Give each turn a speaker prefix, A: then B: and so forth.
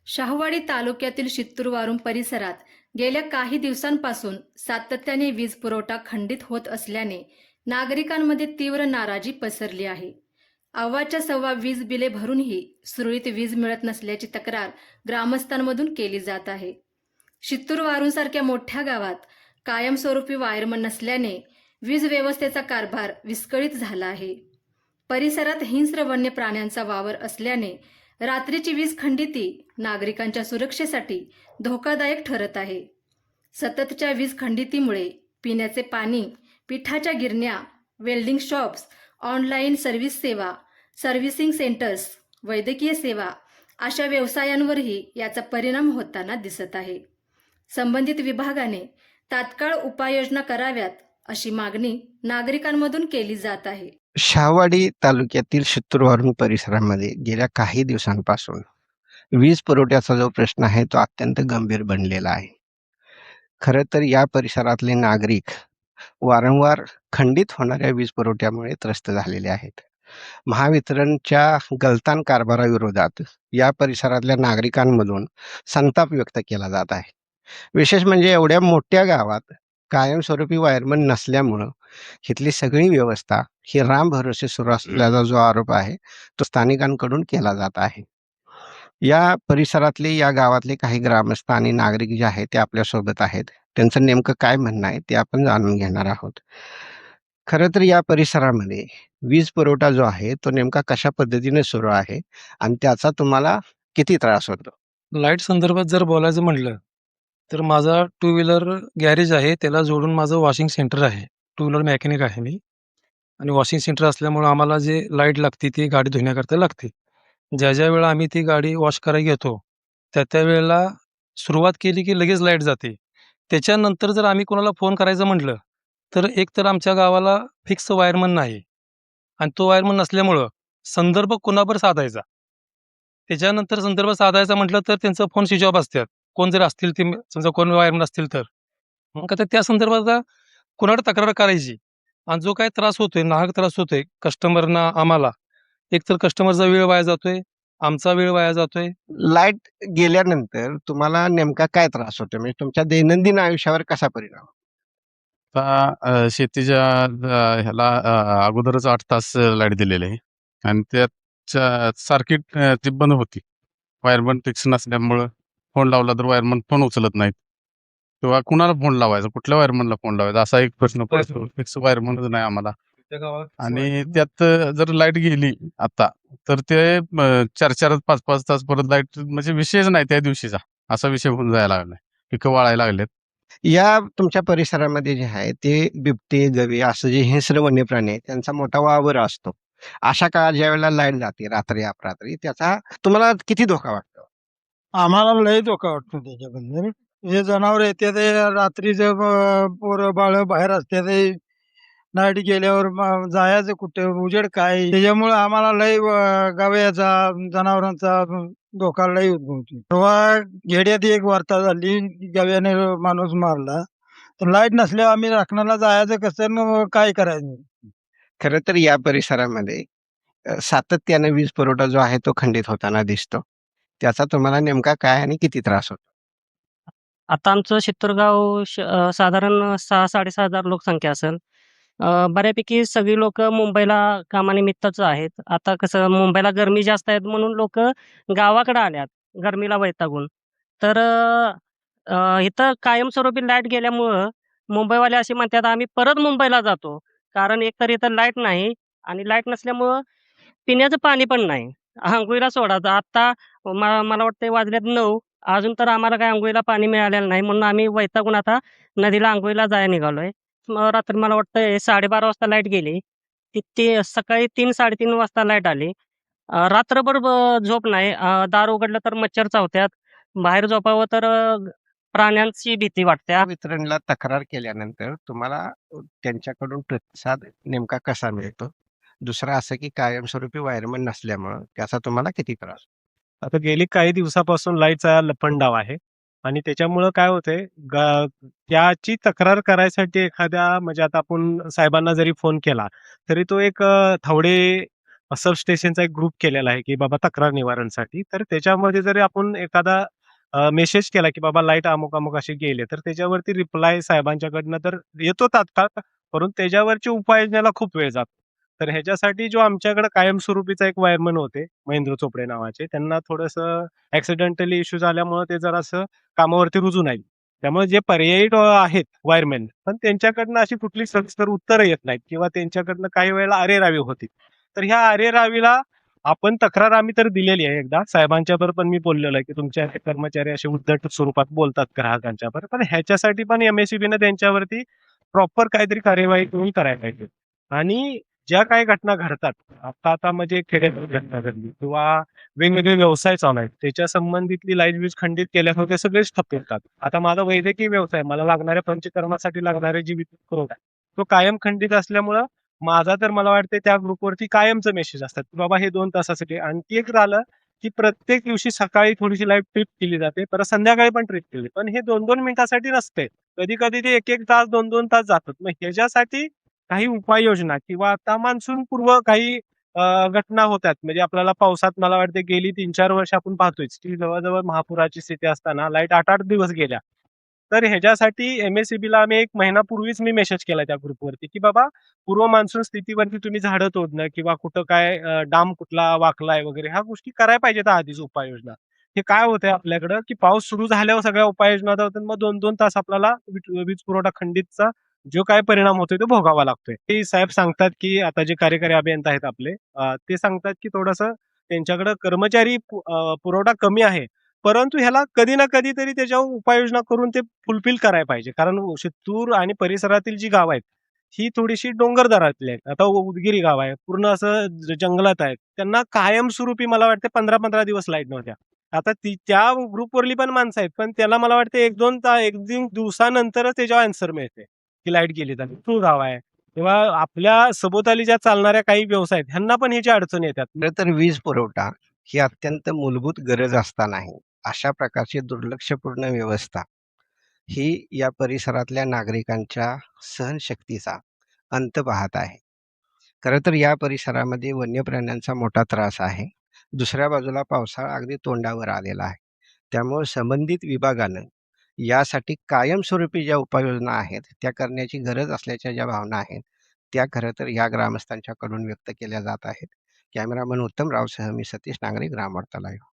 A: शाहूवाडी तालुक्यातील शित्तूर परिसरात गेल्या काही दिवसांपासून सातत्याने वीज पुरवठा खंडित होत असल्याने नागरिकांमध्ये तीव्र नाराजी पसरली आहे. अव्वाच्या सव्वा वीज बिले भरूनही सुरळीत वीज मिळत नसल्याची तक्रार ग्रामस्थांमधून केली जात आहे. शित्तूर वारूंसारख्या मोठ्या गावात कायमस्वरूपी वायरमन नसल्याने वीज व्यवस्थेचा कारभार विस्कळीत झाला आहे. परिसरात हिंस्र वन्य प्राण्यांचा वावर असल्याने रात्रीची वीज खंडिती नागरिकांच्या सुरक्षेसाठी धोकादायक ठरत आहे. सततच्या वीज खंडितीमुळे पिण्याचे पाणी, पिठाच्या गिरण्या, वेल्डिंग शॉप्स, ऑनलाईन सर्व्हिस सेवा, सर्व्हिसिंग सेंटर्स, वैद्यकीय सेवा अशा व्यवसायांवरही याचा परिणाम होताना दिसत आहे. संबंधित विभागाने तात्काळ उपाययोजना कराव्यात अशी मागणी नागरिकांमधून केली जात आहे.
B: शाहूवाडी तालुक्यातील शित्तूर परिसरामध्ये गेल्या काही दिवसांपासून वीज पुरवठ्याचा जो प्रश्न आहे तो अत्यंत गंभीर बनलेला आहे. खरं तर या परिसरातले नागरिक वारंवार खंडित होणाऱ्या वीज पुरवठ्यामुळे त्रस्त झालेले आहेत. महावितरणच्या गलतान कारभाराविरोधात या परिसरातल्या नागरिकांमधून संताप व्यक्त केला जात आहे. विशेष म्हणजे एवढ्या मोठ्या गावात कायमस्वरूपी वायरमन नसल्यामुळं इथली सगळी व्यवस्था ही रामभरोसे सुरू असल्याचा जो आरोप आहे तो स्थानिकांकडून केला जात आहे. या परिसरातले या गावातले काही ग्रामस्थ आणि नागरिक जे आहेत ते आपल्यासोबत आहेत. त्यांचं नेमकं काय म्हणणं आहे ते आपण जाणून घेणार आहोत. खरं तर या परिसरामध्ये वीज पुरवठा जो आहे तो नेमका कशा पद्धतीने सुरू आहे आणि त्याचा तुम्हाला किती त्रास होतो?
C: लाईट संदर्भात जर बोलायचं म्हटलं, तर माझा टू व्हीलर गॅरेज आहे. त्याला जोडून माझं वॉशिंग सेंटर आहे. टू व्हीलर मेकॅनिक आहे मी आणि वॉशिंग सेंटर असल्यामुळं आम्हाला जे लाईट लागते ती गाडी धुण्याकरता लागते. ज्या वेळेला आम्ही ती गाडी वॉश करायला घेतो, त्या वेळेला सुरुवात केली की लगेच लाईट जाते. त्याच्यानंतर जर आम्ही कोणाला फोन करायचं म्हटलं, तर एक तर आमच्या गावाला फिक्स वायरमन नाही आणि तो वायरमन नसल्यामुळं संदर्भ कोणावर साधायचा. त्याच्यानंतर संदर्भ साधायचा म्हटलं तर त्यांचा फोन स्विच ऑफ असतात. कोण जर असतील ते समजा कोण वायरमन असतील तर. मग आता त्या संदर्भात आता कोणाकडे तक्रार करायची आणि जो काही त्रास होतोय, नाहक त्रास होतोय कस्टमरना आम्हाला, एकतर कस्टमरचा वेळ वाया जातोय, आमचा वेळ वाया जातोय.
B: लाईट गेल्यानंतर तुम्हाला नेमका काय त्रास होतो? म्हणजे तुमच्या दैनंदिन आयुष्यावर कसा परिणाम?
D: आता शेतीच्या ह्याला अगोदरच 8 तास लाईट दिलेली आहे आणि त्याच्या सर्किट ती बंद होती. वायरमन फिक्स नसल्यामुळं फोन लावला तर वायरमन फोन उचलत नाहीत किंवा कुणाला फोन लावायचा, कुठल्या वायरमनला फोन लावायचा असा एक प्रश्न पडतो. फिक्स वायरमनच नाही आम्हाला आणि त्यात जर लाईट गेली आता तर ते 4-4, 5-5 तास परत लाईट म्हणजे विषयच नाही त्या दिवशीचा, असा विषय होऊन जायला लागलाय. पिकं वाळायला लागलेत.
B: या तुमच्या परिसरामध्ये जे आहे ते बिबटे, गवे असं जे हिंस्र वन्य प्राणी आहेत त्यांचा मोठा वावर असतो. अशा काळात ज्यावेळेला लाईट जाते रात्री अपरात्री त्याचा तुम्हाला किती धोका वाटतो?
E: आम्हाला लय धोका वाटतो त्याच्याबद्दल. हे जनावर येते ते रात्रीचं पोरं बाळ बाहेर असते ते लाईट गेल्यावर जायचं कुठे उजेड काय त्याच्यामुळे आम्हाला लय गव्याचा जनावरांचा धोका लय उद्भवतो. तेव्हा घेड्यात एक वार्ता झाली गव्याने माणूस मारला तर लाईट नसल्यावर आम्ही राखणाला जायचं कसं न काय करायचं.
B: खरं तर या परिसरामध्ये सातत्याने वीज पुरवठा जो आहे तो खंडित होताना दिसतो. त्याचा तुम्हाला नेमका काय आणि किती त्रास होतो?
F: आता आमचं शित्तूरगाव साधारण 6,000-6,500 लोकसंख्या असेल. बऱ्यापैकी सगळी लोकं मुंबईला कामानिमित्तच आहेत. आता कसं मुंबईला गरमी जास्त आहेत म्हणून लोकं गावाकडं आल्यात गरमीला वैतागून. तर इथं कायमस्वरूपी लाईट गेल्यामुळं मुंबईवाले असे म्हणतात आम्ही परत मुंबईला जातो. कारण एकतर इथं लाईट नाही आणि लाईट नसल्यामुळं पिण्याचं पाणी पण नाही. अंघोळीला सोडायचं. आत्ता मला वाटतंय वाजलेत 9. अजून तर आम्हाला काही अंघोळीला पाणी मिळालेलं नाही म्हणून आम्ही वैतागून आता नदीला अंघोळीला जायला निघालोय. मग रात्री मला वाटतंय 12:30 वाजता लाईट गेली. ती सकाळी 3-3:30 वाजता लाईट आली. रात्रभर झोप नाही. दार उघडलं तर मच्छर चावतात. बाहेर झोपावं तर प्राण्यांची भीती वाटते.
B: वितरणला तक्रार केल्यानंतर तुम्हाला त्यांच्याकडून प्रतिसाद नेमका कसा मिळतो? दुसरं असं की कायमस्वरूपी वायरमन नसल्यामुळं त्याचा तुम्हाला किती त्रास?
G: आता गेली काही दिवसापासून लाईटचा लपंडाव आहे आणि त्याच्यामुळं काय होतंय त्याची तक्रार करायसाठी एखाद्या म्हणजे आता आपण साहेबांना जरी फोन केला तरी तो एक थवडे सबस्टेशनचा एक ग्रुप केलेला आहे, की बाबा तक्रार निवारणसाठी. तर त्याच्यामध्ये जरी आपण एखादा मेसेज केला, की बाबा लाईट अमुक-अमुक असे गेले, तर त्याच्यावरती रिप्लाय साहेबांच्याकडनं तर येतो तात्काळ, परंतु त्याच्यावरची उपाययोजनेला खूप वेळ जातो. तर ह्याच्यासाठी जो आमच्याकडे कायमस्वरूपीचा एक वायरमन होते, महेंद्र चोपडे नावाचे. त्यांना थोडंसं ॲक्सिडेंटली इश्यू झाल्यामुळं ते जरासं कामावरती रुजू नाही. त्यामुळे जे पर्यायी आहेत वायरमॅन, पण त्यांच्याकडनं अशी कुठली सविस्तर उत्तरं येत नाहीत किंवा त्यांच्याकडनं काही वेळेला अरेरावी होती. तर ह्या अरेरावीला आपण तक्रार आम्ही तर दिलेली आहे एकदा. साहेबांच्याबरोबर पण मी बोललेलो आहे, की तुमचे हे कर्मचारी असे उद्धट स्वरूपात बोलतात ग्राहकांच्याबरोबर. पण ह्याच्यासाठी पण एम-एस-सी-बीनं त्यांच्यावरती प्रॉपर काहीतरी कार्यवाही करून करायला पाहिजे. आणि ज्या काही घटना घडतात, आता म्हणजे खेड्यात घटना घडली किंवा वेगवेगळे व्यवसाय चालू आहेत. त्याच्या संबंधितली लाईट वीज खंडित केल्यावर ते सगळेच ठप्प येतात. आता माझा वैद्यकीय व्यवसाय, मला लागणाऱ्या पंचकर्मासाठी लागणारे जी विद्युत पुरवठा आहे, तो कायम खंडित असल्यामुळं माझा तर मला वाटतंय त्या ग्रुपवरती कायमचे मेसेज असतात, की बाबा हे 2 तासासाठी. आणखी एक झालं, की प्रत्येक दिवशी सकाळी थोडीशी लाईट ट्रिप केली जाते, परत संध्याकाळी पण ट्रिप केली. पण हे 2-2 मिनिटासाठी नसते. कधी-कधी ते 1-1 तास, 2-2 तास जातात. मग ह्याच्यासाठी काही उपाययोजना किंवा आता मान्सूनपूर्व काही घटना होतात. म्हणजे आपल्याला पावसात मला वाटते गेली 3-4 वर्ष आपण पाहतोयच, की जवळ-जवळ महापुराची स्थिती असताना लाईट 8-8 दिवस गेल्या. तर ह्याच्यासाठी एम-एस-सी-बीला आम्ही 1 महिनापूर्वीच मी मेसेज केला त्या ग्रुपवरती, की बाबा पूर्व मान्सून स्थितीवरती तुम्ही झाडं तोडणं किंवा कुठं काय डाम कुठला वाकलाय वगैरे ह्या गोष्टी करायला पाहिजेत आधीच उपाययोजना. हे काय होतंय आपल्याकडं, की पाऊस सुरू झाल्यावर सगळ्या उपाययोजना होतात. मग 2-2 तास आपल्याला वीज पुरवठा खंडितचा जो काही परिणाम होतोय तो भोगावा लागतोय. ते साहेब सांगतात, की आता जे कार्यकारी अभियंता आहेत आपले ते सांगतात, की थोडंसं त्यांच्याकडे कर्मचारी पुरवठा कमी आहे. परंतु ह्याला कधी ना कधीतरी त्याच्यावर उपाययोजना करून ते फुलफिल करायला पाहिजे. कारण शित्तूर आणि परिसरातील जी गावं आहेत, ही थोडीशी डोंगर दरातली आहेत. आता उदगीर गाव आहे, पूर्ण असं जंगलात आहे. त्यांना कायमस्वरूपी मला वाटतं 15-15 दिवस लाईट नव्हत्या. आता त्या ग्रुपवरली पण माणसं आहेत, पण त्याला मला वाटतं 1-2 दिवसानंतरच त्याच्यावर आन्सर मिळते, की लाईट गेली तर. तो गाव आहे किंवा आपल्या सभोवताली ज्या चालणाऱ्या काही व्यवसाय आहेत, ह्यांना पण ह्याची अडचणी येतात.
B: खरं तर वीज पुरवठा ही अत्यंत मूलभूत गरज असतानाही अशा प्रकारची दुर्लक्षपूर्ण व्यवस्था ही या परिसरातल्या नागरिकांच्या सहनशक्तीचा अंत पाहत आहे. खरं तर या परिसरामध्ये वन्य प्राण्यांचा मोठा त्रास आहे. दुसऱ्या बाजूला पावसाळा अगदी तोंडावर आलेला आहे. त्यामुळे संबंधित विभागानं यासाठी कायमस्वरूपी ज्या उपाययोजना आहेत, त्या करण्याची गरज असल्याच्या ज्या भावना आहेत, त्या खरं तर या ग्रामस्थांच्याकडून व्यक्त केल्या जात आहेत. कॅमेरामन उत्तम रावसह मी सतीश नांगरे, ग्रामवार्ता लाईव्ह.